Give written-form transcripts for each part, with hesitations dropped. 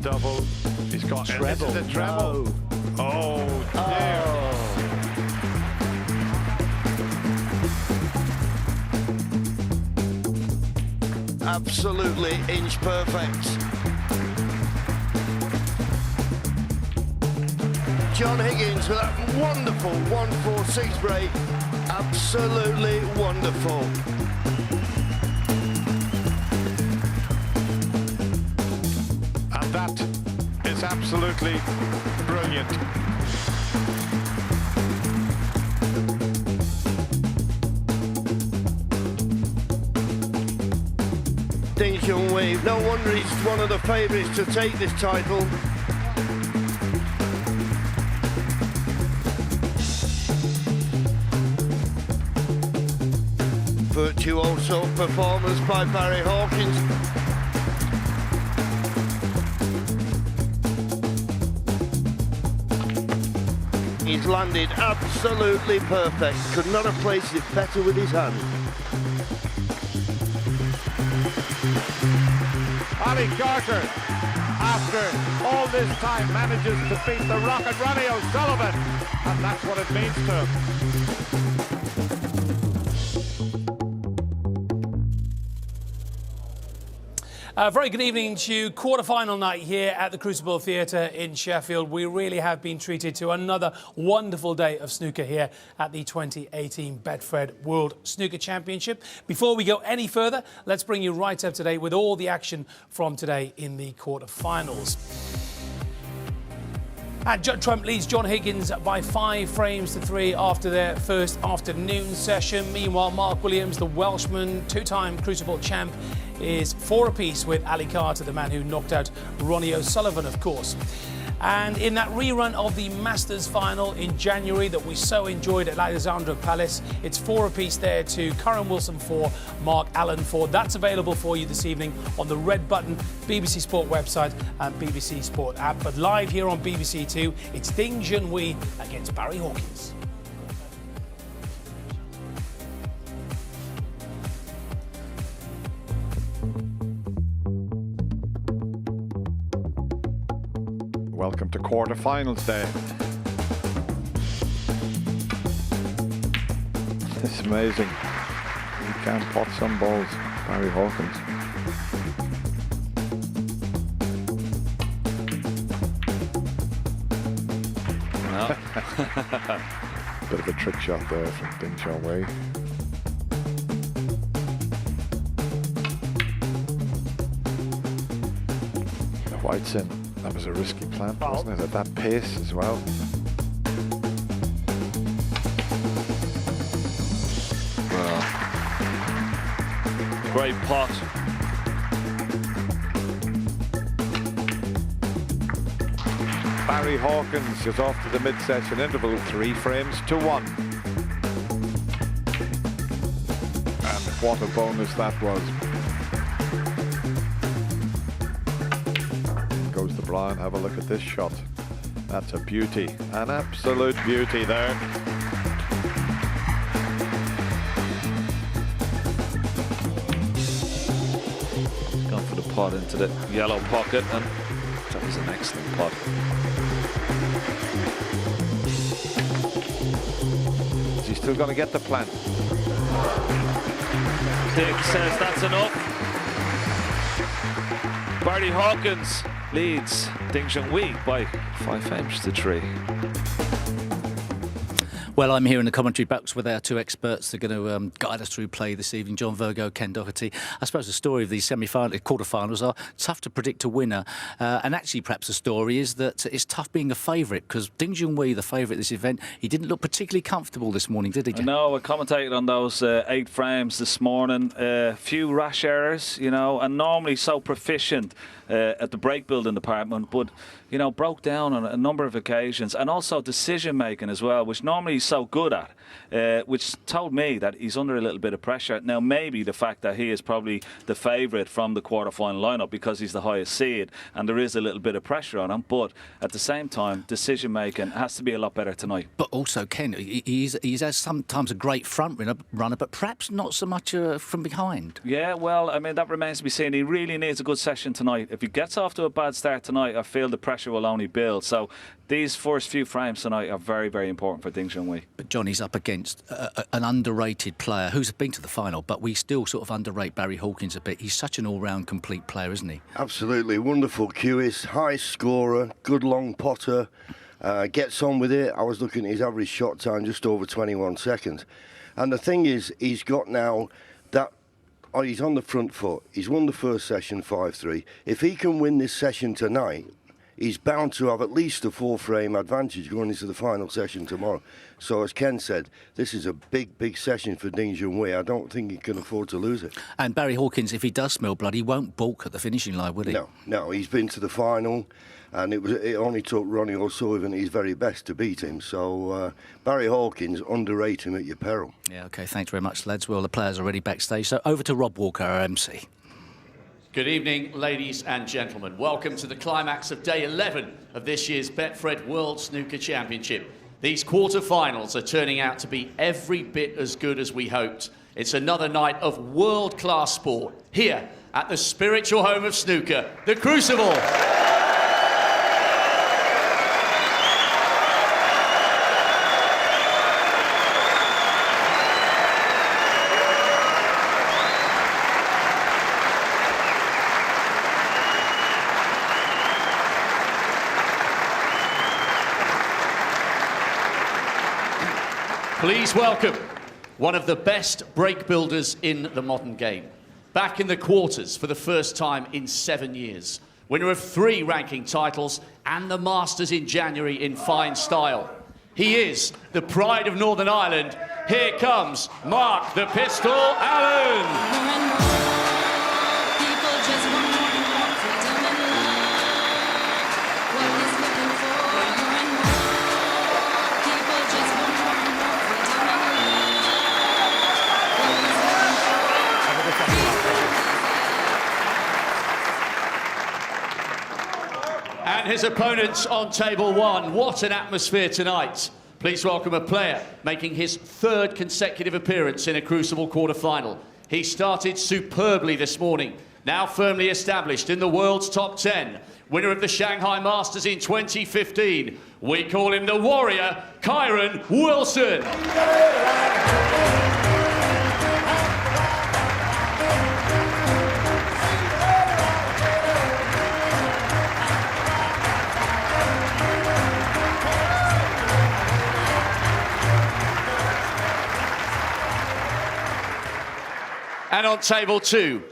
double. He's got treble. This is a treble. No. Oh, dear. Absolutely inch perfect. John Higgins with that wonderful 1-4-6 break. Absolutely wonderful. And that is absolutely brilliant. Ding Junhui, no wonder he's one of the favourites to take this title. Virtuoso performance by Barry Hawkins. He's landed absolutely perfect. Could not have placed it better with his hand. Ali Carter, after all this time, manages to beat the Rocket Ronnie O'Sullivan, and that's what it means to him. Very good evening to you. Quarter-final night here at the Crucible Theatre in Sheffield. We really have been treated to another wonderful day of snooker here at the 2018 Betfred World Snooker Championship. Before we go any further, let's bring you right up to date with all the action from today in the quarter-finals. And Judd Trump leads John Higgins by 5 frames to 3 after their first afternoon session. Meanwhile, Mark Williams, the Welshman, two-time Crucible champ, is 4 apiece with Ali Carter, the man who knocked out Ronnie O'Sullivan, of course. And in that rerun of the Masters final in January that we so enjoyed at Alexandra Palace, it's 4 apiece there to Curran Wilson 4, Mark Allen 4. That's available for you this evening on the Red Button BBC Sport website and BBC Sport app. But live here on BBC Two, it's Ding Junhui against Barry Hawkins. Welcome to quarter-finals day. It's amazing. He can pot some balls, Barry Hawkins. No. Bit of a trick shot there from Ding Junhui. The white's in. That was a risky plant, wasn't it? At that pace as well. Great pot. Barry Hawkins is off to the mid-session interval, 3 frames to 1. And what a bonus that was. Goes the blind, have a look at this shot. That's a beauty, an absolute beauty there. Gone for the pot into the yellow pocket, and that was an excellent pot. Is he still going to get the plant? Dick says that's enough. Barry Hawkins leads Ding Junhui by 5 frames to 3. Well, I'm here in the commentary box with our 2 experts. They're going to guide us through play this evening, John Virgo, Ken Doherty. I suppose the story of these quarter-finals are tough to predict a winner. And actually, perhaps the story is that it's tough being a favourite, because Ding Junhui, the favourite at this event, he didn't look particularly comfortable this morning, did he? No, I commentated on those 8 frames this morning. Few rash errors, you know, and normally so proficient at the break building department, but you know, broke down on a number of occasions, and also decision making as well, which normally he's so good at, which told me that he's under a little bit of pressure. Now, maybe the fact that he is probably the favourite from the quarter-final lineup because he's the highest seed, and there is a little bit of pressure on him, but at the same time, decision making has to be a lot better tonight. But also, Ken, he's has sometimes a great front runner, but perhaps not so much from behind. Yeah, well, I mean, that remains to be seen. He really needs a good session tonight. If he gets off to a bad start tonight, I feel the pressure will only build. So these first few frames tonight are very, very important for Ding Junhui. But Johnny's up against an underrated player who's been to the final, but we still sort of underrate Barry Hawkins a bit. He's such an all-round complete player, isn't he? Absolutely. Wonderful cueist, high scorer, good long potter, gets on with it. I was looking at his average shot time, just over 21 seconds. And the thing is, he's got now that... Oh, he's on the front foot. He's won the first session 5-3. If he can win this session tonight, he's bound to have at least a 4-frame advantage going into the final session tomorrow. So, as Ken said, this is a big, big session for Ding Junhui. I don't think he can afford to lose it. And Barry Hawkins, if he does smell blood, he won't balk at the finishing line, would he? No, he's been to the final, and it only took Ronnie O'Sullivan at his very best to beat him. So, Barry Hawkins, underrate him at your peril. Yeah, OK, thanks very much, lads. Well, the players are already backstage, so over to Rob Walker, our MC. Good evening, ladies and gentlemen. Welcome to the climax of day 11 of this year's Betfred World Snooker Championship. These quarter-finals are turning out to be every bit as good as we hoped. It's another night of world-class sport here at the spiritual home of snooker, the Crucible. Please welcome one of the best break builders in the modern game. Back in the quarters for the first time in 7 years. Winner of 3 ranking titles and the Masters in January in fine style. He is the pride of Northern Ireland. Here comes Mark the Pistol Allen. And his opponents on table 1. What an atmosphere tonight. Please welcome a player making his 3rd consecutive appearance in a Crucible quarter-final. He started superbly this morning, now firmly established in the world's top 10. Winner of the Shanghai Masters in 2015. We call him the Warrior, Kyron Wilson. And on table 2,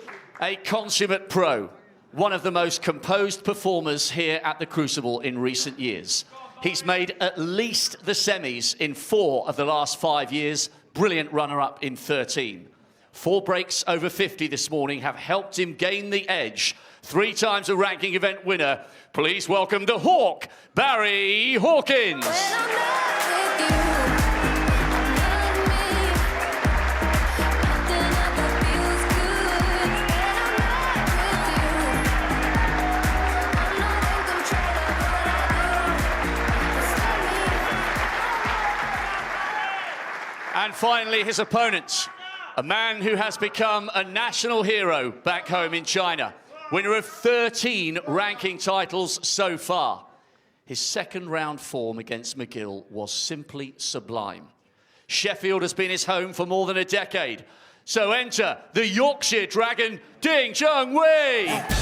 a consummate pro, one of the most composed performers here at the Crucible in recent years. He's made at least the semis in 4 of the last 5 years, brilliant runner-up in 13. 4 breaks over 50 this morning have helped him gain the edge. 3 times a ranking event winner. Please welcome the Hawk, Barry Hawkins. And finally, his opponent, a man who has become a national hero back home in China. Winner of 13 ranking titles so far. His second round form against McGill was simply sublime. Sheffield has been his home for more than a decade. So enter the Yorkshire Dragon, Ding Junhui.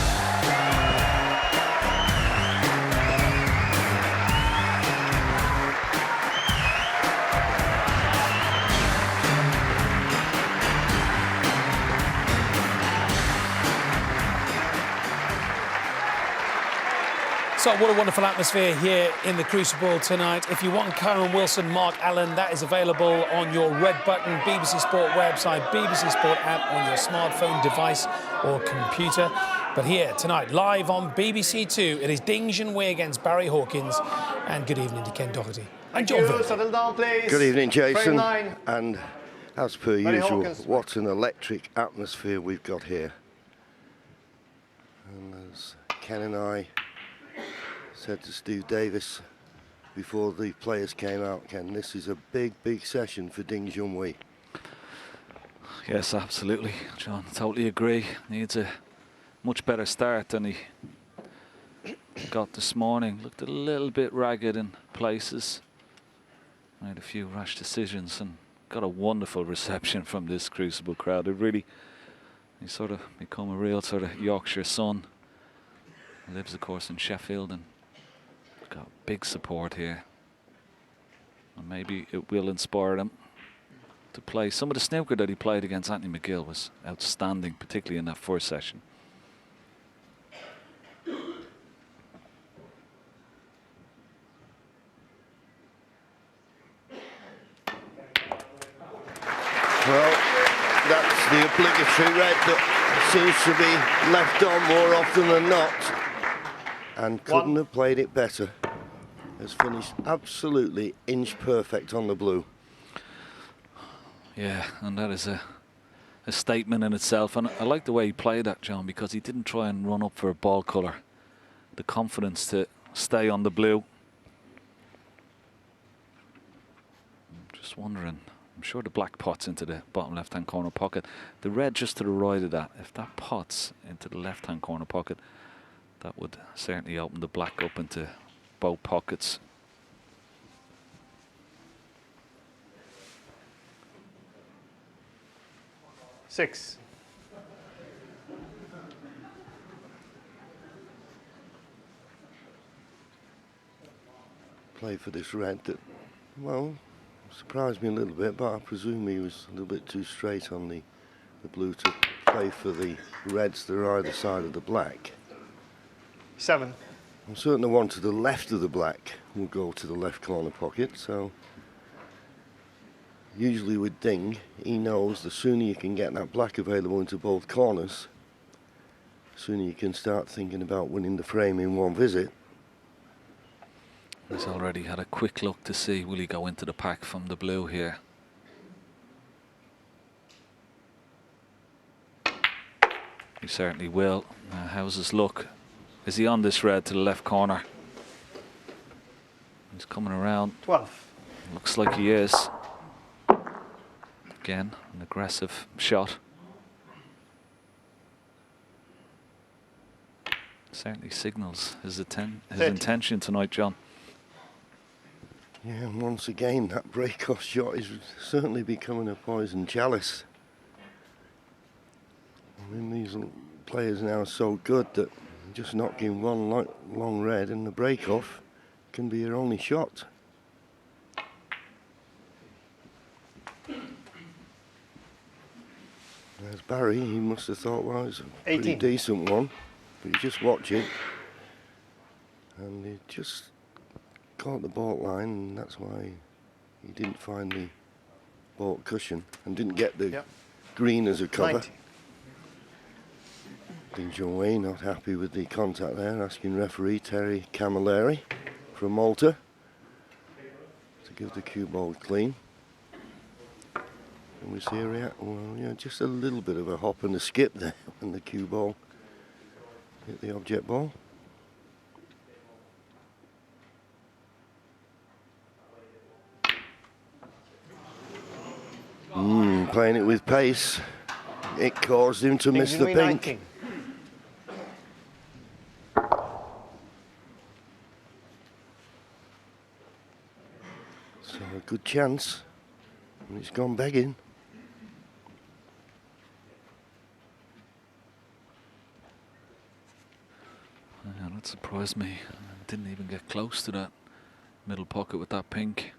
So what a wonderful atmosphere here in the Crucible tonight. If you want Kyron Wilson, Mark Allen, that is available on your red button BBC Sport website, BBC Sport app on your smartphone device or computer. But But here tonight, live on BBC Two, it is Ding Junhui against Barry Hawkins. And good evening to Ken Doherty and John Virgo. Settle down, please. Good evening, Jason. Frame 9. And as per Barry usual, Hawkins. what an electric atmosphere we've got here. And as Ken and I said to Steve Davis before the players came out, Ken, this is a big, big session for Ding Junhui. Yes, absolutely, John. Totally agree. Needs a much better start than he got this morning. Looked a little bit ragged in places. Made a few rash decisions and got a wonderful reception from this Crucible crowd. It really, he's sort of become a real sort of Yorkshire son. He lives, of course, in Sheffield and got big support here. And maybe it will inspire him to play. Some of the snooker that he played against Anthony McGill was outstanding, particularly in that first session. Well, that's the obligatory red that seems to be left on more often than not. And couldn't have played it better. Has finished absolutely inch perfect on the blue. Yeah, and that is a statement in itself. And I like the way he played that, John, because he didn't try and run up for a ball colour. The confidence to stay on the blue. I'm just wondering, I'm sure the black pot's into the bottom left-hand corner pocket. The red just to the right of that, if that pot's into the left-hand corner pocket, that would certainly open the black up into both pockets. Six. Play for this red that, well, surprised me a little bit, but I presume he was a little bit too straight on the blue to play for the reds that are either side of the black. 7. I'm certain the one to the left of the black will go to the left corner pocket, so usually with Ding, he knows the sooner you can get that black available into both corners, the sooner you can start thinking about winning the frame in one visit. He's already had a quick look to see will he go into the pack from the blue here. He certainly will. How's his look? Is he on this red to the left corner? He's coming around. 12. Looks like he is. Again, an aggressive shot. Certainly signals his intention tonight, John. Yeah, and once again, that break-off shot is certainly becoming a poison chalice. I mean, these players now are so good that just knocking one long red in the break-off can be your only shot. There's Barry, he must have thought, well, it's a pretty 18. decent one, but you just watch it, and he just caught the baulk line, and that's why he didn't find the baulk cushion and didn't get the green as a cover. 90. Ding Junhui not happy with the contact there, asking referee Terry Camilleri from Malta to give the cue ball clean. And we see a well, yeah, just a little bit of a hop and a skip there when the cue ball hit the object ball. Playing it with pace, it caused him to miss the pink. 19. So a good chance, and it's gone begging. Yeah, that surprised me. I didn't even get close to that middle pocket with that pink.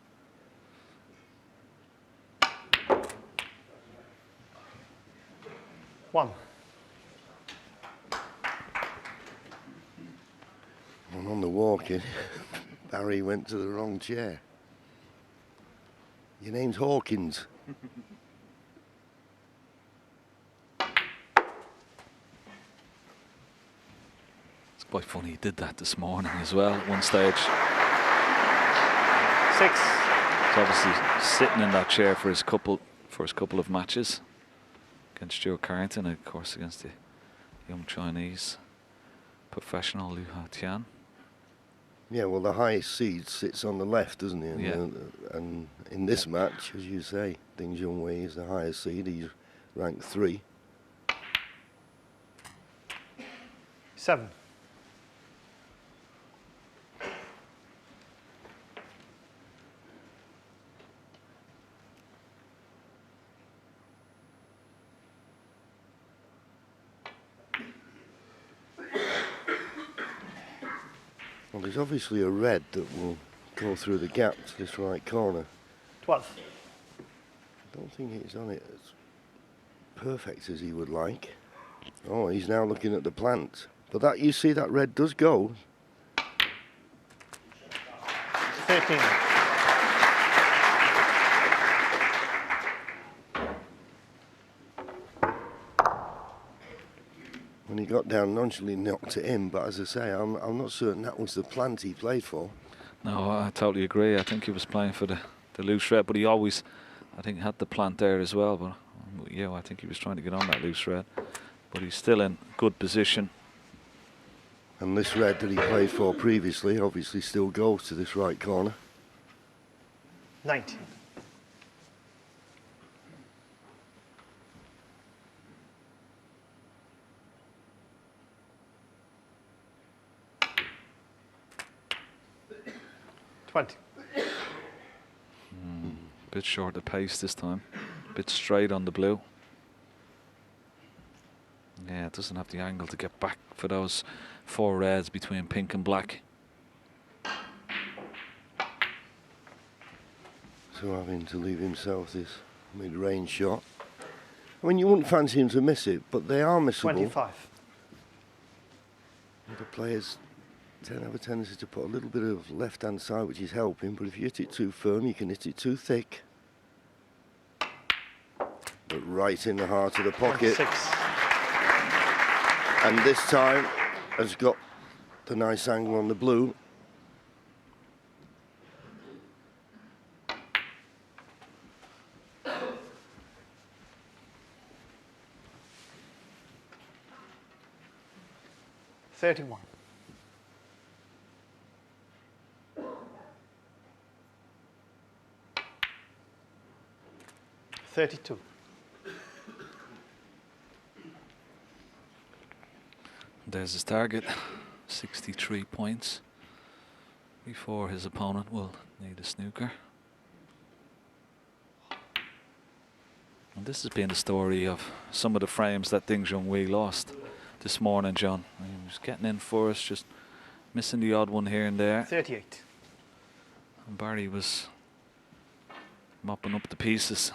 One. And on the walk-in, Barry went to the wrong chair. Your name's Hawkins. Quite funny, he did that this morning as well at one stage. 6. He's obviously sitting in that chair for his couple of matches against Stuart Carrington, and of course against the young Chinese professional Liu Hao-Tian. Yeah, well, the highest seed sits on the left, doesn't he? And, Yeah. And in this match, as you say, Ding Junhui is the highest seed. He's ranked 3. 7. Well, there's obviously a red that will go through the gap to this right corner. 12. I don't think he's on it as perfect as he would like. Oh, he's now looking at the plant. But that, you see, that red does go. 13. When he got down, nonchalantly knocked it in. But as I say, I'm not certain that was the plant he played for. No, I totally agree. I think he was playing for the loose red, but he always, I think, had the plant there as well. But yeah, I think he was trying to get on that loose red. But he's still in good position. And this red that he played for previously obviously still goes to this right corner. 19. Bit short of pace this time. Bit straight on the blue. Yeah, it doesn't have the angle to get back for those 4 reds between pink and black. So having to leave himself this mid-range shot. I mean, you wouldn't fancy him to miss it, but they are missable. 25. The players tend to have a tendency to put a little bit of left-hand side, which is helping, but if you hit it too firm, you can hit it too thick. But right in the heart of the pocket. 26. And this time has got the nice angle on the blue. $31. 32. There's his target, 63 points, before his opponent will need a snooker. And this has been the story of some of the frames that Ding Junhui lost this morning, John. He was getting in first, just missing the odd one here and there. 38. And Barry was mopping up the pieces.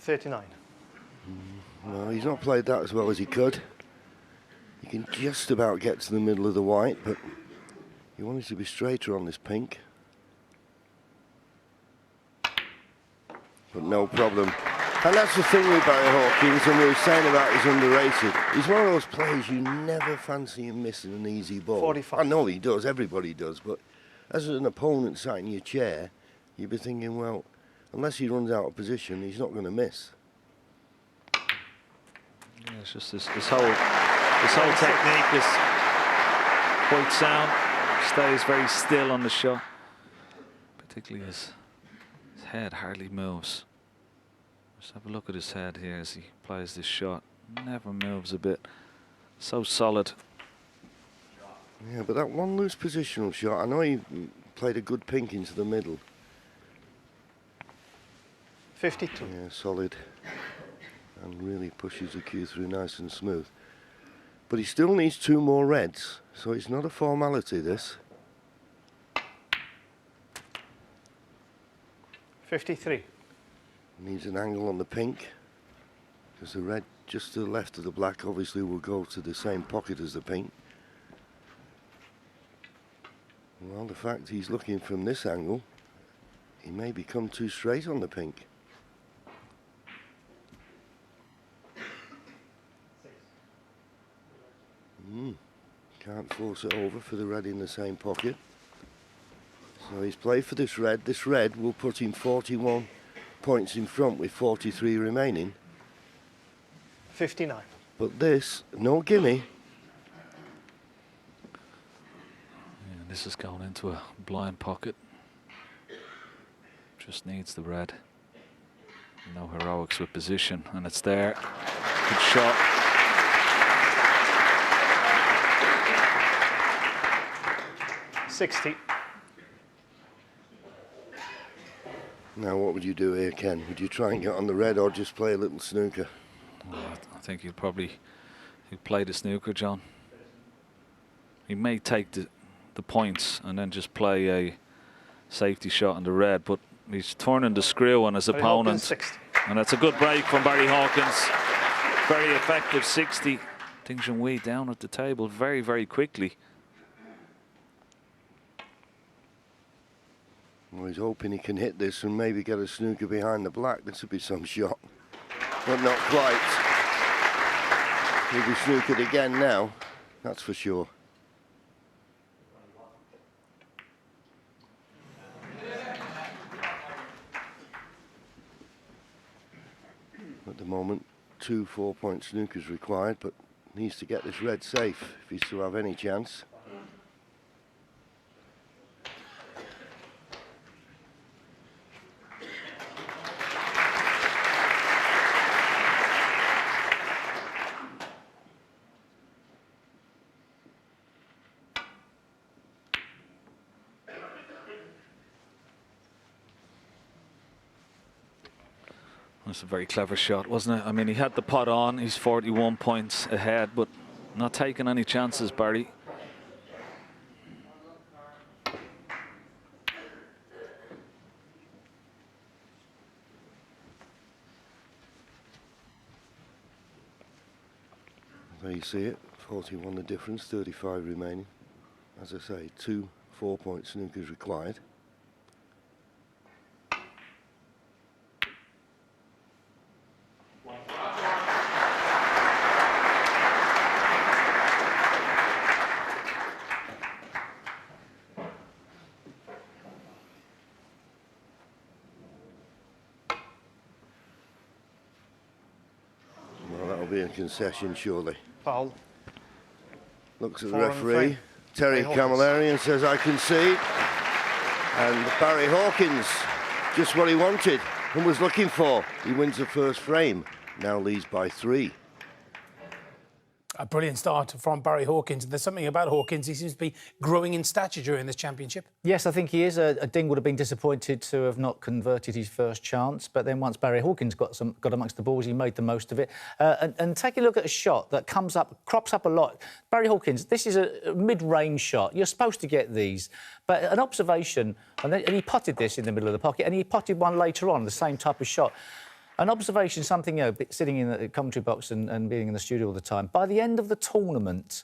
$39. No, he's not played that as well as he could. He can just about get to the middle of the white, but he wanted to be straighter on this pink. But no problem. And that's the thing with Barry Hawkins, and we were saying about he's underrated. He's one of those players you never fancy him missing an easy ball. 45. I know he does, everybody does, but as an opponent sat in your chair, you'd be thinking, well, unless he runs out of position, he's not going to miss. Yeah, it's just this whole technique is quite sound. Stays very still on the shot. Particularly his head hardly moves. Just have a look at his head here as he plays this shot. Never moves a bit. So solid. Yeah, but that one loose positional shot, I know he played a good pink into the middle. 52. Yeah, solid. And really pushes the cue through nice and smooth. But he still needs 2 more reds, so it's not a formality, this. 53. Needs an angle on the pink, because the red just to the left of the black obviously will go to the same pocket as the pink. Well, the fact he's looking from this angle, he may become too straight on the pink. Can't force it over for the red in the same pocket. So he's played for this red. This red will put him 41 points in front with 43 remaining. 59. But this, no gimme. Yeah, this is going into a blind pocket. Just needs the red. No heroics with position, and it's there. Good shot. $60. Now what would you do here, Ken? Would you try and get on the red or just play a little snooker? Well, I think he'll play the snooker, John. He may take the points and then just play a safety shot on the red, but he's turning the screw on his opponent. 60. And that's a good break from Barry Hawkins. Very effective 60. Ding Junhui down at the table very, very quickly. Well, he's hoping he can hit this and maybe get a snooker behind the black. This would be some shot, but not quite. He'll be snookered again now, that's for sure. At the moment, 2 4-point snookers required, but needs to get this red safe if he's to have any chance. That's a very clever shot, wasn't it? I mean, he had the pot on. He's 41 points ahead, but not taking any chances, Barry. There you see it, 41 the difference, 35 remaining. As I say, 2 4-point snookers required. Be a concession, surely. Foul. Looks at the 4 on the referee, frame. Terry Camilleri, and says, I concede. And Barry Hawkins, just what he wanted and was looking for. He wins the first frame, now leads by 3. A brilliant start from Barry Hawkins. There's something about Hawkins. He seems to be growing in stature during this championship. Yes, I think he is. Ding would have been disappointed to have not converted his first chance, but then once Barry Hawkins got amongst the balls, he made the most of it. And take a look at a shot that crops up a lot. Barry Hawkins, this is a mid-range shot. You're supposed to get these, but an observation, and he potted this in the middle of the pocket, and he potted one later on, the same type of shot. An observation, something, sitting in the commentary box and being in the studio all the time. By the end of the tournament,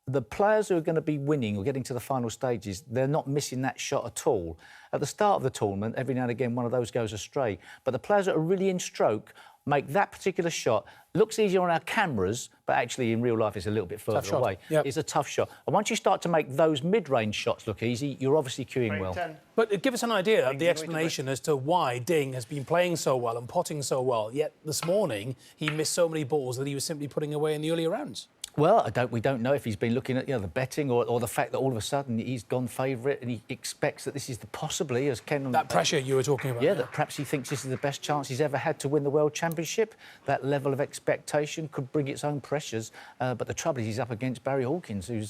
the players who are going to be winning or getting to the final stages, they're not missing that shot at all. At the start of the tournament, every now and again, one of those goes astray. But the players that are really in stroke make that particular shot. Looks easier on our cameras, but actually in real life it's a little bit further away. Yep. It's a tough shot. And once you start to make those mid-range shots look easy, you're obviously cueing well. 10. But give us an idea of the explanation as to why Ding has been playing so well and potting so well, yet this morning he missed so many balls that he was simply putting away in the earlier rounds. Well, we don't know if he's been looking at the betting or the fact that all of a sudden he's gone favourite and he expects that this is possibly, as Ken... That pressure you were talking about. Yeah, that perhaps he thinks this is the best chance he's ever had to win the World Championship. That level of expectation could bring its own pressures. But the trouble is he's up against Barry Hawkins, who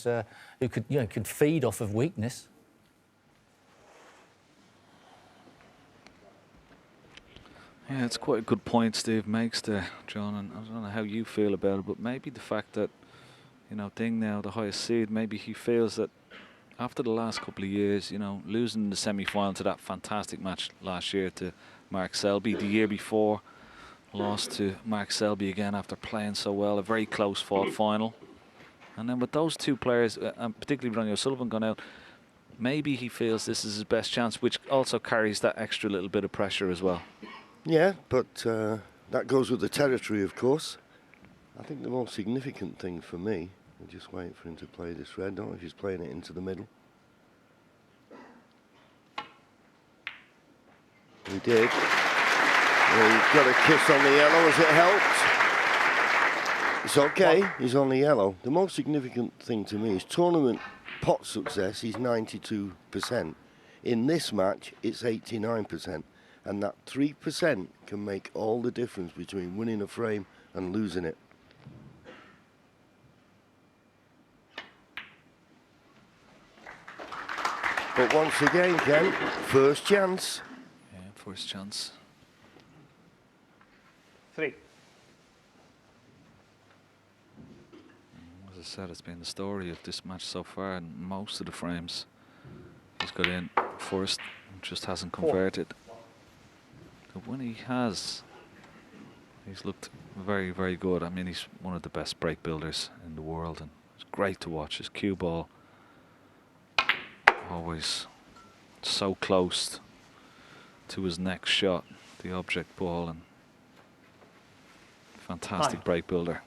could feed off of weakness. Yeah, it's quite a good point Steve makes there, John, and I don't know how you feel about it, but maybe the fact that, Ding now, the highest seed, maybe he feels that after the last couple of years, losing the semi-final to that fantastic match last year to Mark Selby, the year before, lost to Mark Selby again after playing so well, a very close fought final. And then with those two players, and particularly Ronnie O'Sullivan gone out, maybe he feels this is his best chance, which also carries that extra little bit of pressure as well. Yeah, but that goes with the territory, of course. I think the most significant thing for me We're just waiting for him to play this red. Don't know if he's playing it into the middle. He did. Well, he's got a kiss on the yellow as it helped. It's okay, he's on the yellow. The most significant thing to me is tournament pot success is 92%. In this match, it's 89%. And that 3% can make all the difference between winning a frame and losing it. But once again, Ken, first chance. Yeah, first chance. 3. As I said, it's been the story of this match so far, and most of the frames he's got in first, just hasn't converted. But when he has, he's looked very, very good. I mean, he's one of the best break builders in the world, and it's great to watch. His cue ball always so close to his next shot, the object ball, and fantastic break builder.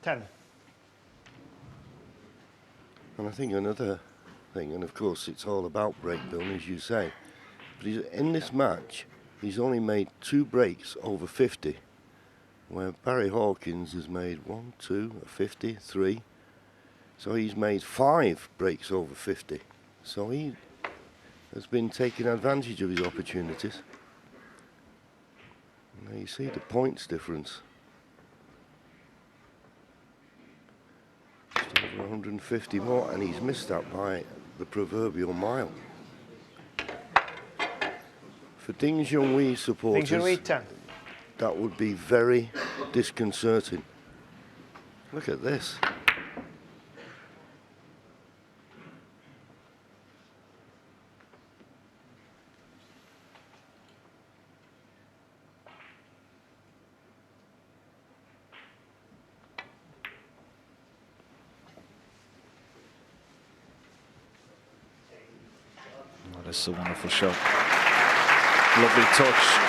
Ten. And I think another thing, and of course it's all about break building, as you say, but in this match, he's only made 2 breaks over 50, where Barry Hawkins has made 1, 2, a 50, 3. So he's made 5 breaks over 50. So he has been taking advantage of his opportunities. And there you see the points difference. Just over 150 more, and he's missed that by the proverbial mile. For Ding Junhui supporters, Ding Junhui 10. that would be very disconcerting. Look at this. Oh, this is a wonderful shot. Lovely touch.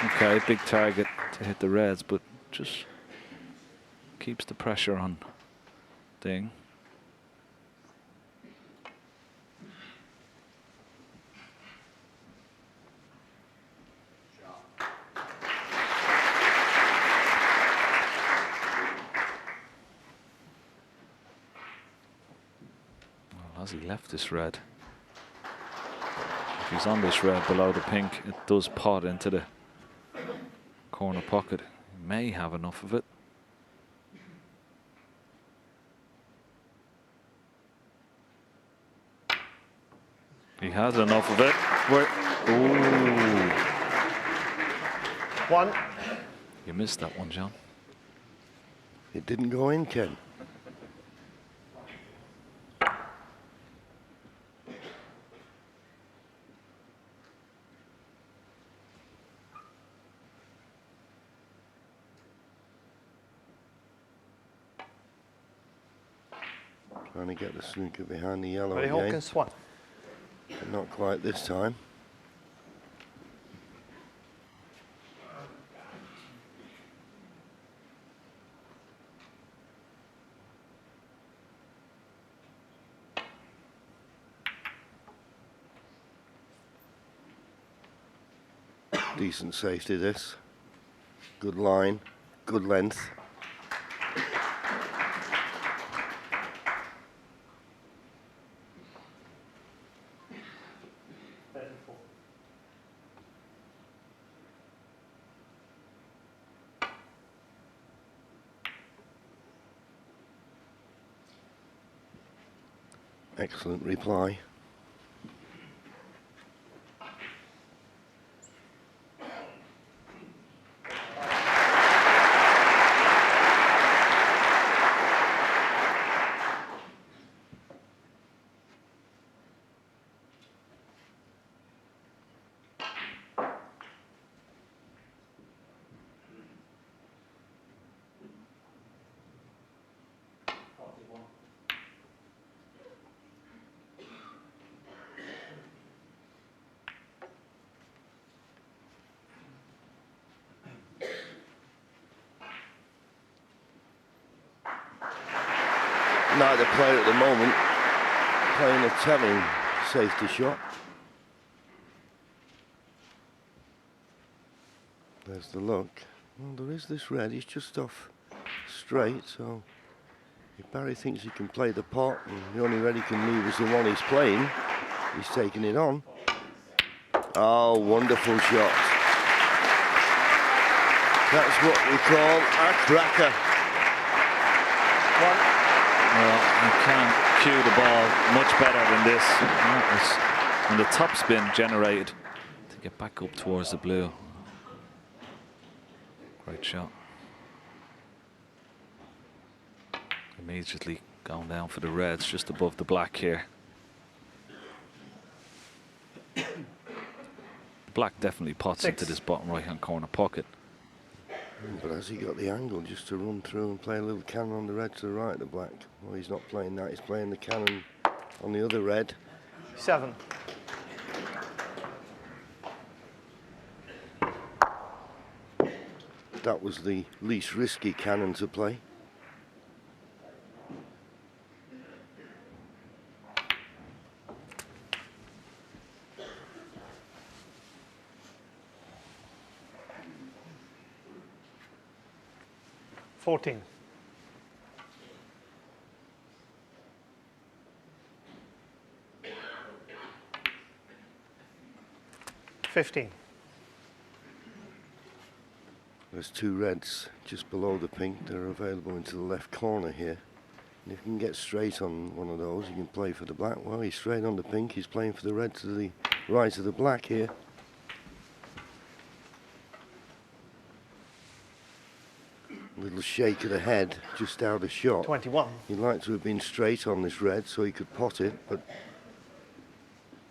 Okay, big target to hit the reds, but just keeps the pressure on Ding. Well, as he left this red, if he's on this red below the pink, it does pot into the corner pocket. He may have enough of it. He has enough of it. Ooh. 1. You missed that one, John. It didn't go in, Ken. Trying to get the snooker behind the yellow Barry again. Hawkins 1. But not quite this time. Decent safety this. Good line, good length. Excellent reply. neither player at the moment playing a telling safety shot. There's the look. Well, there is this red. He's just off straight, so if Barry thinks he can play the pot and the only red he can leave is the one he's playing, he's taking it on. Oh, wonderful shot. That's what we call a cracker. Well, you can't cue the ball much better than this. And the top spin generated to get back up towards the blue. Great shot. Immediately going down for the reds just above the black here. The black definitely pots into this bottom right hand corner pocket. But has he got the angle just to run through and play a little cannon on the red to the right of the black? Well, he's not playing that, he's playing the cannon on the other red. 7. That was the least risky cannon to play. $14. 15. There's two reds just below the pink. They're available into the left corner here. And if you can get straight on one of those, you can play for the black. Well, he's straight on the pink. He's playing for the red to the right of the black here. Little shake of the head, just out of shot. 21. He'd like to have been straight on this red so he could pot it, but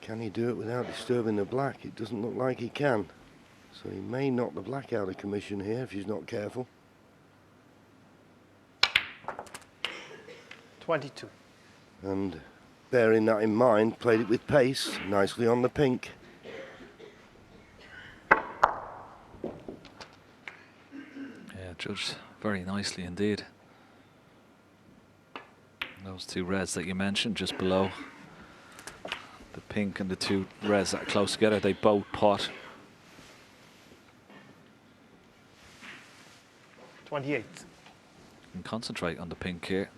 can he do it without disturbing the black? It doesn't look like he can. So he may knock the black out of commission here if he's not careful. 22. And bearing that in mind, played it with pace, nicely on the pink. Yeah, judged very nicely indeed. Those two reds that you mentioned just below the pink and the two reds that are close together, they both pot. 28. And concentrate on the pink here.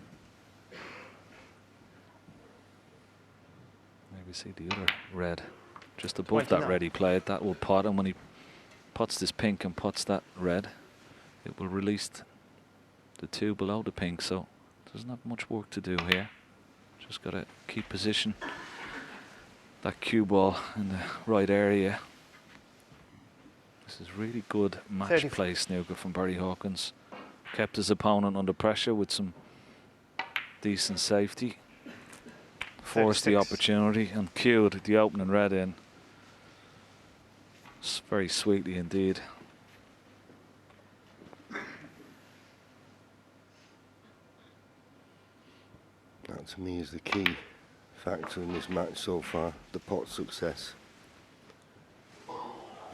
Maybe see the other red just above 29. that red he played. That will pot, and when he pots this pink and pots that red, it will release the two below the pink. So doesn't have much work to do here. Just got to keep position. That cue ball in the right area. This is really good match 34. play snooker from Barry Hawkins. Kept his opponent under pressure with some decent safety. Forced the 36. opportunity and cued the opening red in. It's very sweetly indeed. That to me is the key factor in this match so far, the pot success.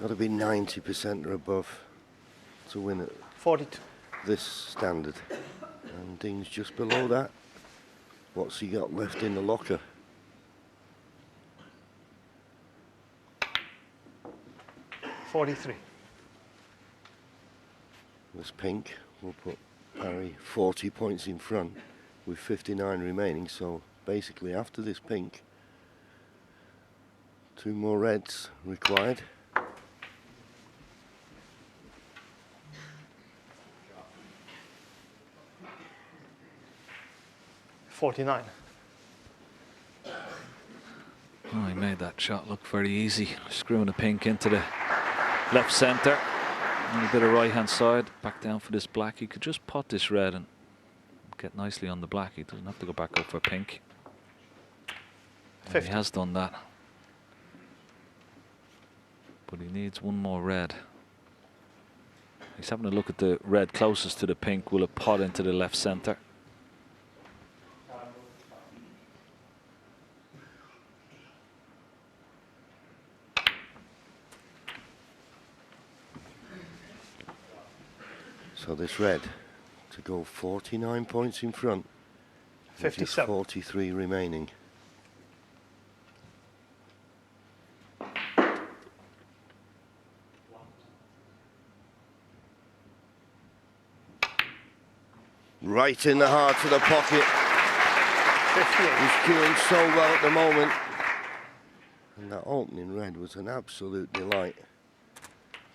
Got to be 90% or above to win at 42. this standard. And Dean's just below that. What's he got left in the locker? $43. This pink will put Barry 40 points in front with 59 remaining. So basically after this pink, two more reds required. $49. Oh, he made that shot look very easy. Screwing the pink into the left centre. A bit of right hand side. Back down for this black. He could just pot this red and get nicely on the black. He doesn't have to go back up for pink. And he has done that. But he needs one more red. He's having a look at the red closest to the pink. Will it pot into the left centre? So this red to go 49 points in front, Just 57. 43 remaining. Right in the heart of the pocket. 58. He's cueing so well at the moment. And that opening red was an absolute delight.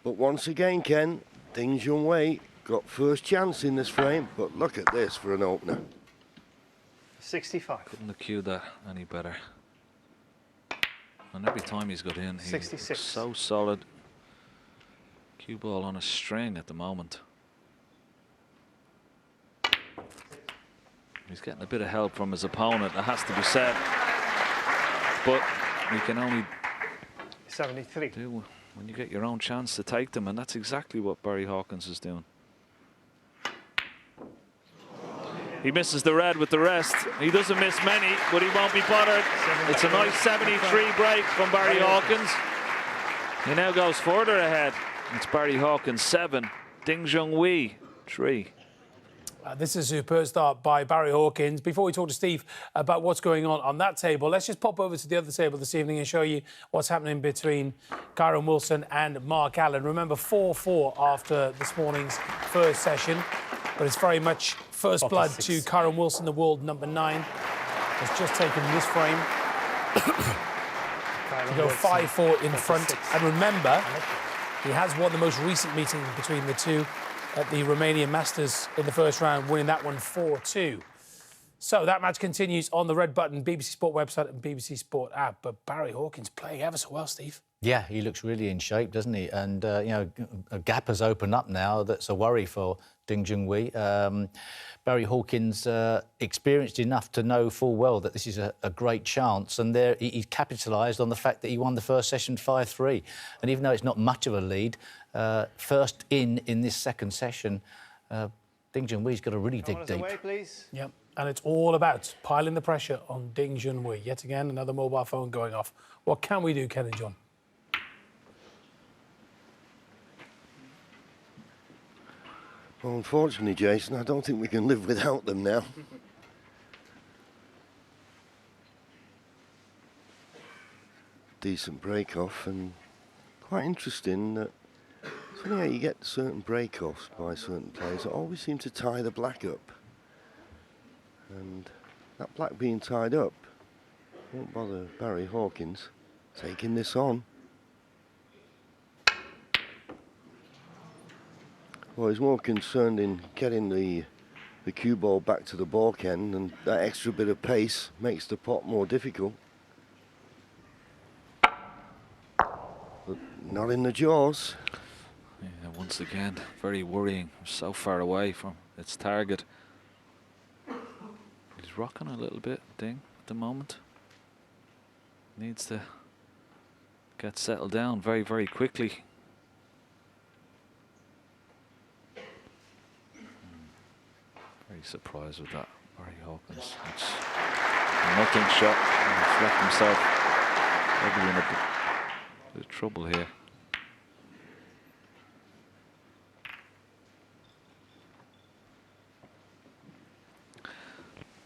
But once again, Ken, Ding Junhui got first chance in this frame, but look at this for an opener. 65. Couldn't have cued that any better. And every time he's got in, he's 66. so solid. Cue ball on a string at the moment. He's getting a bit of help from his opponent, it has to be said. But you can only 73. do when you get your own chance to take them, and that's exactly what Barry Hawkins is doing. He misses the red with the rest. He doesn't miss many, but he won't be bothered. It's a nice 73 break from Barry Hawkins. He now goes further ahead. It's Barry Hawkins 7, Ding Junhui 3. This is a superb start by Barry Hawkins. Before we talk to Steve about what's going on that table, let's just pop over to the other table this evening and show you what's happening between Kyron Wilson and Mark Allen. Remember, 4-4 after this morning's first session, but it's very much first blood to Kyron Wilson, the world number 9. Has just taken this frame to go 5-4 in front. And remember, he has won the most recent meeting between the two at the Romanian Masters in the first round, winning that one 4-2. So that match continues on the red button, BBC Sport website and BBC Sport app. But Barry Hawkins playing ever so well, Steve. Yeah, he looks really in shape, doesn't he? And, you know, a gap has opened up now that's a worry for Ding Junhui. Barry Hawkins experienced enough to know full well that this is a great chance. And there he capitalised on the fact that he won the first session 5-3. And even though it's not much of a lead, first in this second session, Ding Junhui's got to really dig deep. Away, please. Yep. And it's all about piling the pressure on Ding Junhui. Yet again, another mobile phone going off. What can we do, Ken and John? Well, unfortunately, Jason, I don't think we can live without them now. Decent break off, and quite interesting that it's funny how you get certain break offs by certain players that always seem to tie the black up. And that black being tied up won't bother Barry Hawkins taking this on. Well, he's more concerned in getting the cue ball back to the balk end, and that extra bit of pace makes the pot more difficult. But not in the jaws. Yeah, once again, very worrying. So far away from its target. He's rocking a little bit, Ding, at the moment. Needs to get settled down very, very quickly. Very surprised with that, Barry Hawkins. It's a nothing shot. He's left himself probably in a bit of trouble here.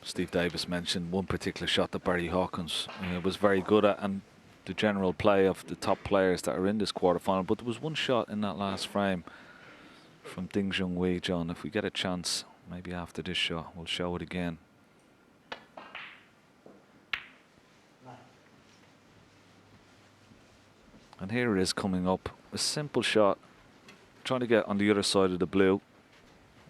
Steve Davis mentioned one particular shot that Barry Hawkins was very good at, and the general play of the top players that are in this quarterfinal. But there was one shot in that last frame from Ding Junhui, John. If we get a chance, maybe after this shot, we'll show it again. And here it is coming up. A simple shot, trying to get on the other side of the blue.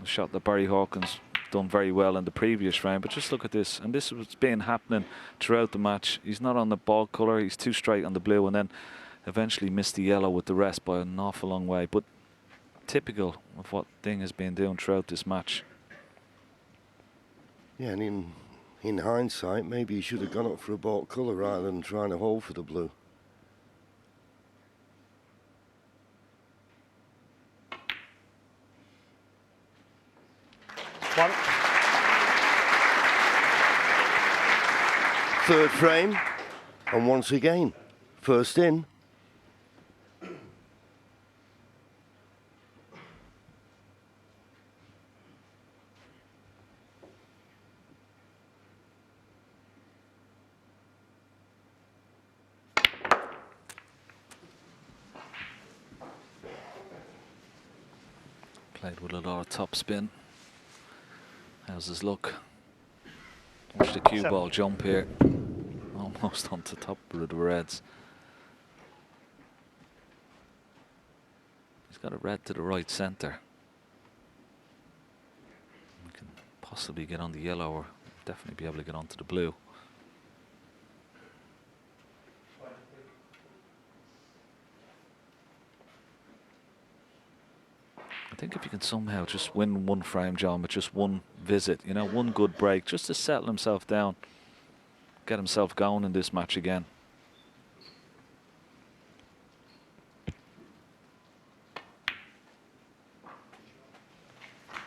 A shot that Barry Hawkins done very well in the previous round, but just look at this, and this has been happening throughout the match. He's not on the ball colour, he's too straight on the blue, and then eventually missed the yellow with the rest by an awful long way. But typical of what Ding has been doing throughout this match. Yeah, and in hindsight, maybe he should have gone up for a baulk colour rather than trying to hold for the blue. One. Third frame, and once again, first in. Played with a lot of top spin. How's his look? Watch the cue ball jump here. Almost onto top of the reds. He's got a red to the right centre. We can possibly get on the yellow, or definitely be able to get onto the blue. I think if you can somehow just win one frame, John, with just one visit, you know, one good break, just to settle himself down, get himself going in this match again.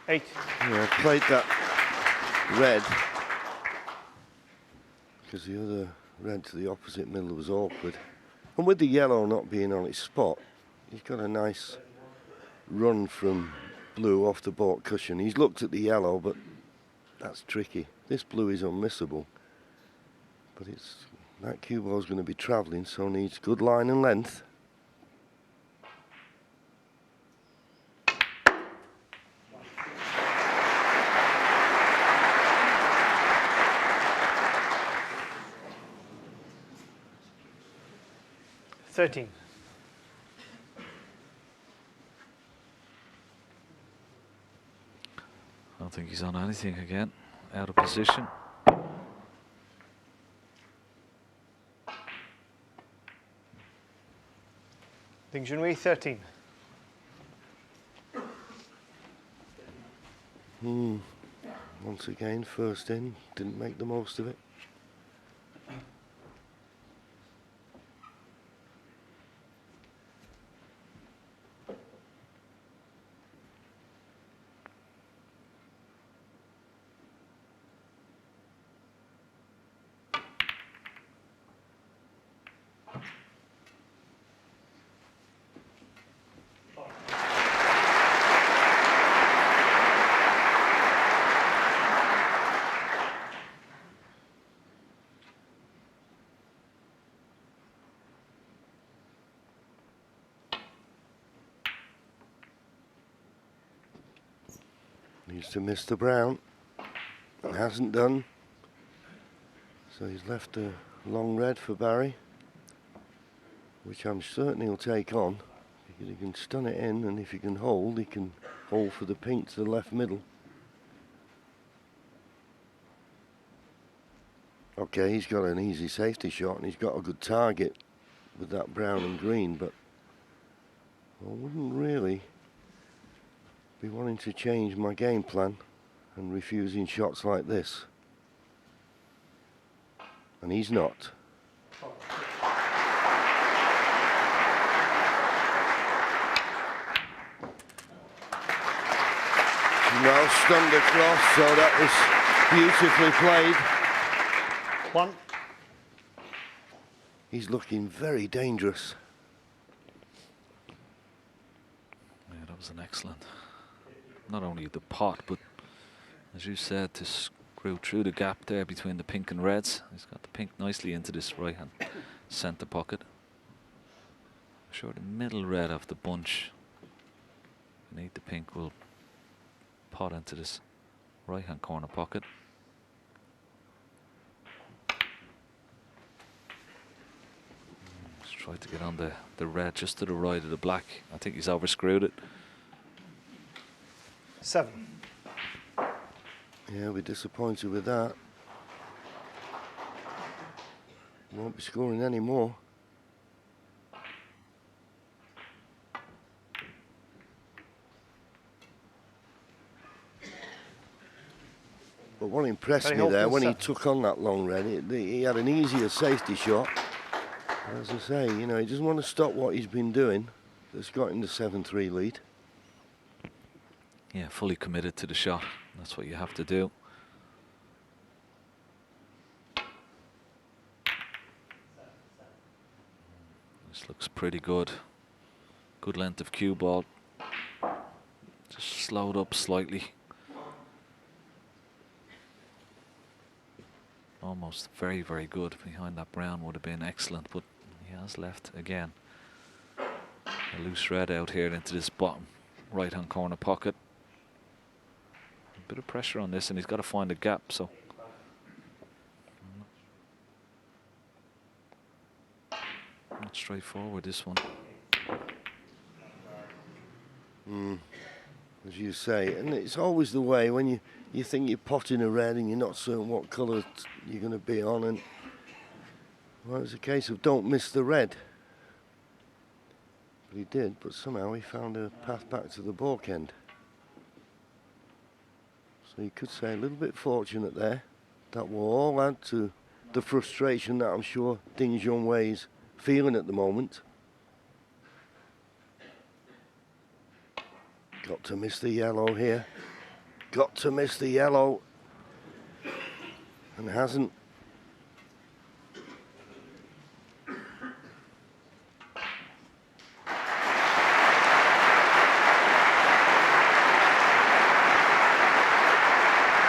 Eight. Yeah, I played that red because the other red to the opposite middle was awkward. And with the yellow not being on its spot, he's got a nice run from blue off the baulk cushion. He's looked at the yellow, but that's tricky. This blue is unmissable. But that cue ball's going to be travelling, so needs good line and length. $13. I don't think he's on anything again. Out of position. Ding Junhui, 13. Once again, first in, didn't make the most of it. Needs to miss the brown. Hasn't done. So he's left a long red for Barry, which I'm certain he'll take on. Because he can stun it in, and if he can hold, he can hold for the pink to the left middle. Okay, he's got an easy safety shot, and he's got a good target with that brown and green, but I wouldn't really be wanting to change my game plan and refusing shots like this. And he's not. Now stunned across, so that was beautifully played. 1. He's looking very dangerous. Yeah, that was an excellent. Not only the pot, but as you said, to screw through the gap there between the pink and reds. He's got the pink nicely into this right hand centre pocket. I'm sure the middle red of the bunch beneath the pink will pot into this right hand corner pocket. Just try to get on the red just to the right of the black. I think he's over screwed it. 7. Yeah, we're disappointed with that. Won't be scoring any more. But what impressed me there, when he took on that long red, he had an easier safety shot. As I say, you know, he doesn't want to stop what he's been doing. That's got him the 7-3 lead. Yeah, fully committed to the shot. That's what you have to do. This looks pretty good. Good length of cue ball. Just slowed up slightly. Almost very, very good. Behind that brown would have been excellent, but he has left again. A loose red out here into this bottom right-hand corner pocket. A bit of pressure on this, and he's got to find a gap. So not straightforward, this one. As you say, and it's always the way when you think you're potting a red and you're not certain what colour you're going to be on, and well, it's a case of don't miss the red. But he did, but somehow he found a path back to the balk end. So you could say a little bit fortunate there. That will all add to the frustration that I'm sure Ding Junhui's feeling at the moment. Got to miss the yellow here. Got to miss the yellow. And hasn't.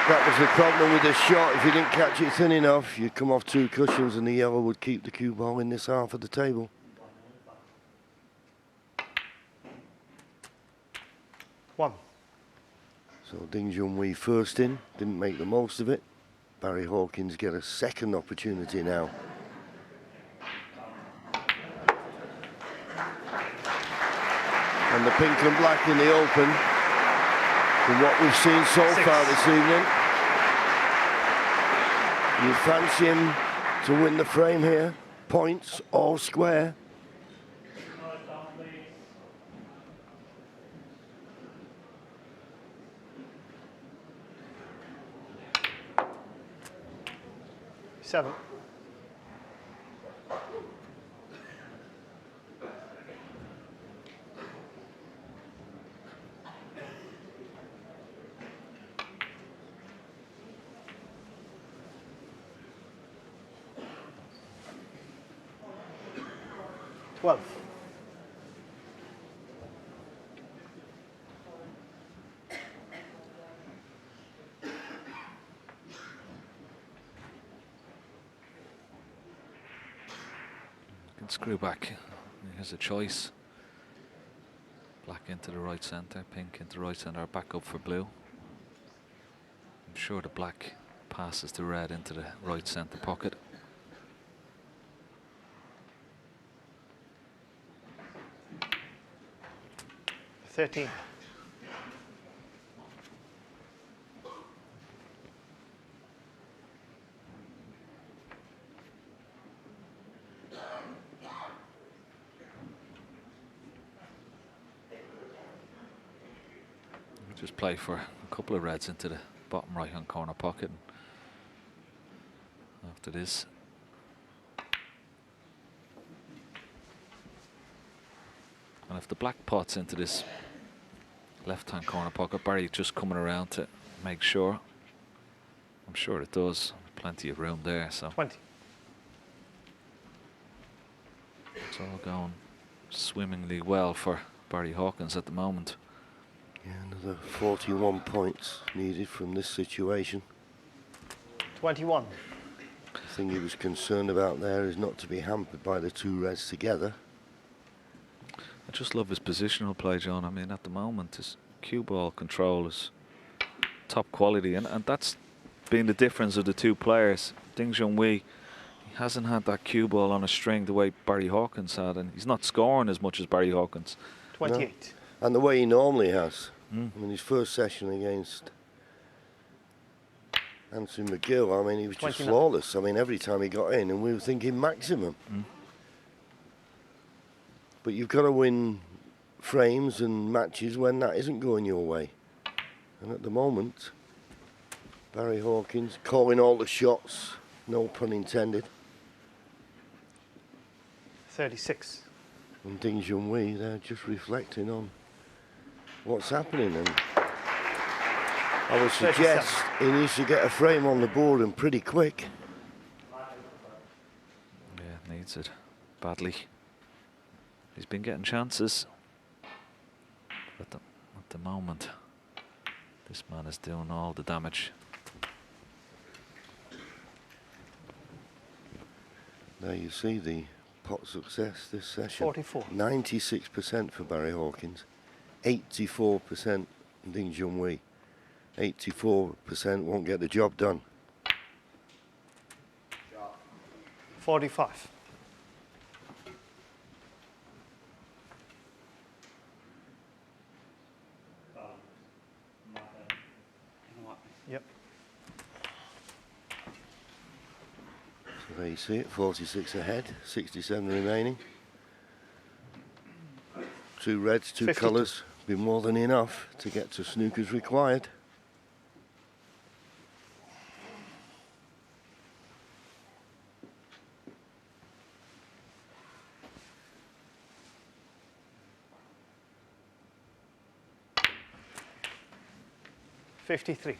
That was the problem with the shot. If you didn't catch it thin enough, you'd come off 2 cushions and the yellow would keep the cue ball in this half of the table. One. So Ding Junhui first in, didn't make the most of it. Barry Hawkins get a second opportunity now. And the pink and black in the open, from what we've seen so far this evening. You fancy him to win the frame here? Points, all square. Seven. Twelve. Can screw back. He has a choice. Black into the right centre, pink into the right centre, back up for blue. I'm sure the black passes the red into the right centre pocket. 13. Just play for a couple of reds into the bottom right hand corner pocket. After this, and if the black pots into this left hand corner pocket, Barry just coming around to make sure. I'm sure it does. Plenty of room there. So 20. it's all going swimmingly well for Barry Hawkins at the moment. Yeah, another 41 points needed from this situation. 21. The thing he was concerned about there is not to be hampered by the two reds together. I just love his positional play, John. I mean, at the moment, his cue ball control is top quality, and that's been the difference of the two players. Ding Junhui, he hasn't had that cue ball on a string the way Barry Hawkins had, and he's not scoring as much as Barry Hawkins. 28. No. And the way he normally has. I mean, his first session against Anthony McGill, I mean, he was just 29. flawless. I mean, every time he got in, and we were thinking maximum. But you've got to win frames and matches when that isn't going your way. And at the moment, Barry Hawkins calling all the shots, no pun intended. 36. And Ding Junhui, they're just reflecting on what's happening. And I would suggest 37. he needs to get a frame on the board and pretty quick. Yeah, needs it badly. He's been getting chances. But at the moment, this man is doing all the damage. There you see the pot success this session. 44. 96% for Barry Hawkins. 84% Ding Junhui. 84% won't get the job done. 45. Yep. So there you see it, 46 ahead, 67 remaining. 2 reds, 2 52. colours, be more than enough to get to Snooker's required. $53.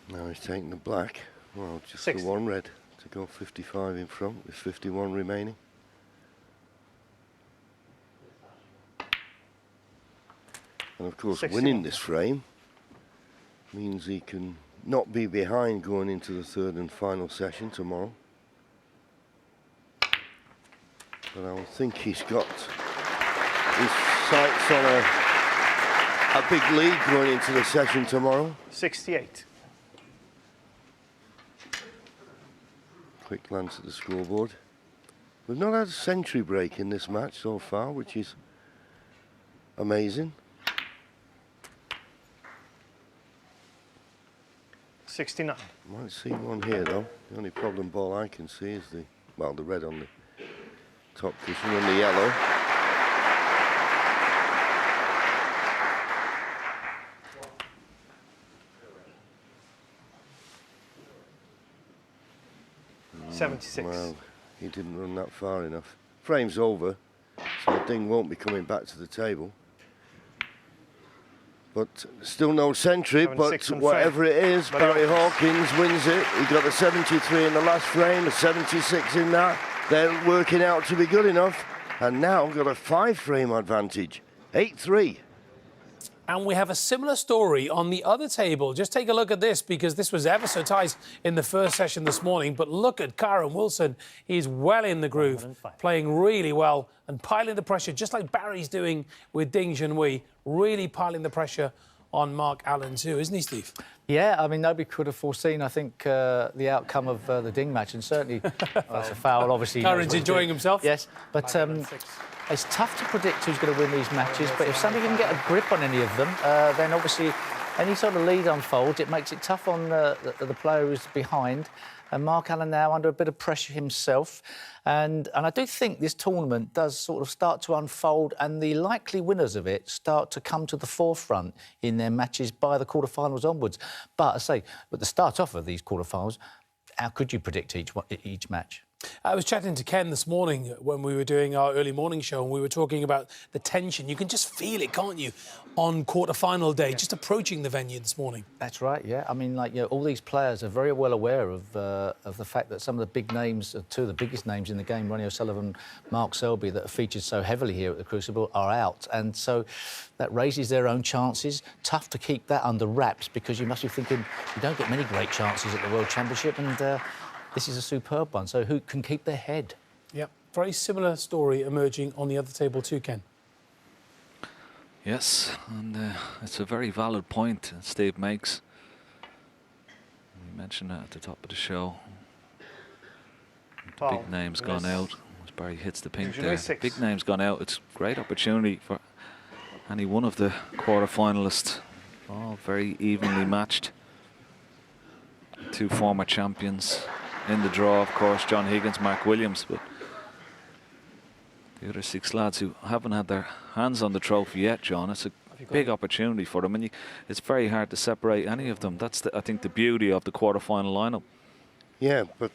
Now he's taking the black, well, just 60. the 1 red to go 55 in front with 51 remaining. And of course, 61. winning this frame means he can not be behind going into the 3rd and final session tomorrow. But I think he's got his sights on a big lead going into the session tomorrow. 68. Quick glance at the scoreboard. We've not had a century break in this match so far, which is amazing. 69. Might see one here though. The only problem ball I can see is the red on the top cushion and the yellow. Mm, 76. Well, he didn't run that far enough. Frame's over, so Ding won't be coming back to the table. But still no century, but whatever it is, Barry Hawkins wins it. He got a 73 in the last frame, a 76 in that. They're working out to be good enough. And now got a 5-frame advantage, 8-3. And we have a similar story on the other table. Just take a look at this, because this was ever so tight in the first session this morning. But look at Karen Wilson. He's well in the groove, playing really well and piling the pressure, just like Barry's doing with Ding Junhui, really piling the pressure on Mark Allen too, isn't he, Steve? Yeah, I mean, nobody could have foreseen, I think, the outcome of the Ding match, and certainly that's a foul, obviously. Karen's enjoying himself. Yes, but it's tough to predict who's going to win these matches, but if somebody can get a grip on any of them, then obviously any sort of lead unfolds, it makes it tough on the player who's behind. And Mark Allen now under a bit of pressure himself. And I do think this tournament does sort of start to unfold, and the likely winners of it start to come to the forefront in their matches by the quarterfinals onwards. But I say, at the start off of these quarterfinals, how could you predict each match? I was chatting to Ken this morning when we were doing our early morning show, and we were talking about the tension. You can just feel it, can't you, on quarter-final day, just approaching the venue this morning. That's right, yeah. I mean, like, you know, all these players are very well aware of the fact that some of the big names, 2 of the biggest names in the game, Ronnie O'Sullivan, Mark Selby, that are featured so heavily here at the Crucible, are out. And so that raises their own chances. Tough to keep that under wraps, because you must be thinking you don't get many great chances at the World Championship, and this is a superb one. So who can keep their head? Yep. Very similar story emerging on the other table too, Ken. Yes, and it's a very valid point Steve makes. We mentioned that at the top of the show. The big names gone out. As Barry hits the pink there. Big names gone out. It's a great opportunity for any one of the quarter-finalists. All very evenly matched. 2 former champions in the draw, of course, John Higgins, Mark Williams, but the other 6 lads who haven't had their hands on the trophy yet, John. It's a big opportunity for them, and it's very hard to separate any of them. That's, I think, the beauty of the quarter-final lineup. Yeah, but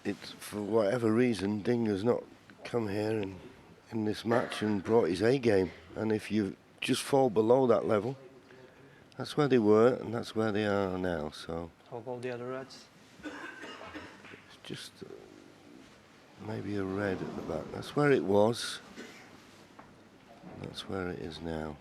it's, for whatever reason, Ding has not come here in this match and brought his A game. And if you just fall below that level, that's where they were, and that's where they are now. So How about the other reds? it's just maybe a red at the back. That's where it was. That's where it is now.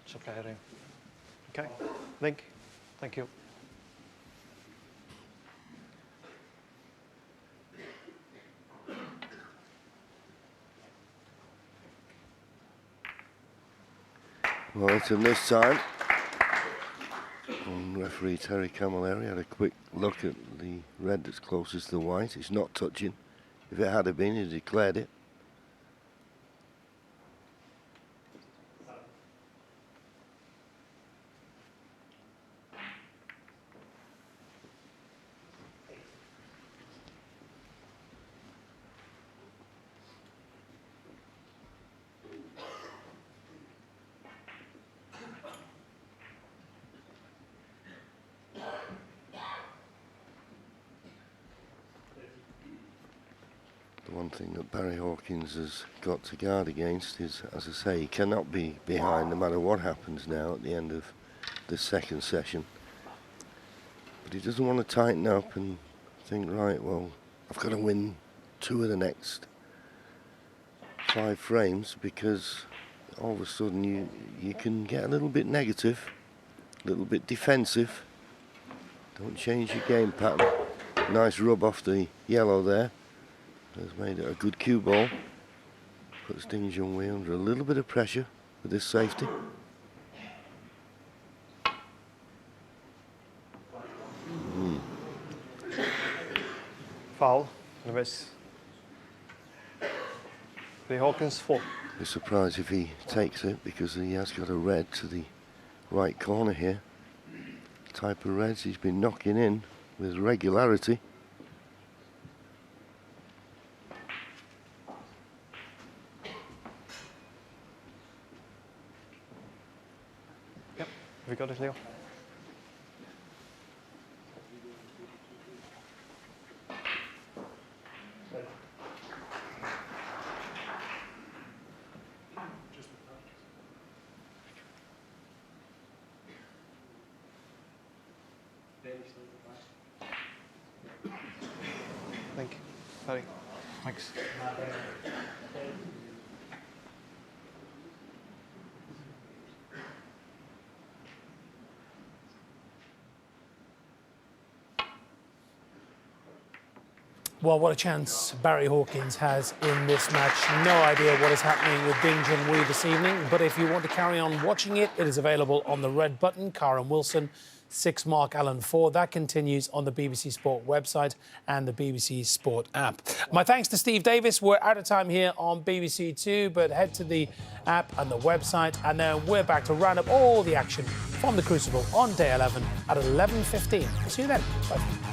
It's okay, Ring. Okay, link. Thank you. Well, it's in this time. And referee Terry Camilleri had a quick look at the red that's closest to the white. It's not touching. If it had been, he declared it. The one thing that Barry Hawkins has got to guard against is, as I say, he cannot be behind no matter what happens now at the end of the second session. But he doesn't want to tighten up and think, right, well, I've got to win 2 of the next 5 frames, because all of a sudden you can get a little bit negative, a little bit defensive. Don't change your game pattern. Nice rub off the yellow there. Has made it a good cue ball. Puts Ding Junhui under a little bit of pressure with this safety. Foul. Lewis. The Hawkins 4. Be surprised if he takes it, because he has got a red to the right corner here. Type of reds he's been knocking in with regularity. Yep. Have you got it, Leo? Thank you. Sorry. Thanks. Well, what a chance Barry Hawkins has in this match. No idea what is happening with Ding Junhui this evening, but if you want to carry on watching it, it is available on the red button. Karen Wilson, 6 Mark Allen 4. That continues on the BBC Sport website and the BBC Sport app. My thanks to Steve Davis. We're out of time here on BBC Two, but head to the app and the website, and then we're back to round up all the action from the Crucible on day 11 at 11:15. See you then. Bye.